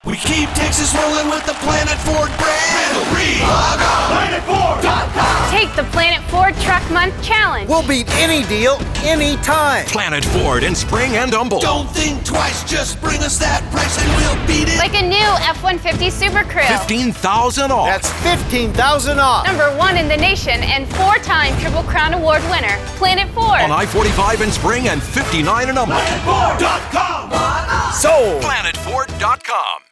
We keep Texas rolling with the Planet Ford brand. Log on. PlanetFord.com. Take the Planet Ford Truck Month Challenge. We'll beat any deal, anytime. Planet Ford in Spring and Humboldt. Don't think twice, just bring us that price and we'll beat it. Like a new F-150 Super Crew. $15,000 off. That's $15,000 off. #1 in the nation and 4-time Triple Crown Award winner. Planet Ford. On I-45 in Spring and 59 in Humboldt. PlanetFord.com. Sold. PlanetFord.com.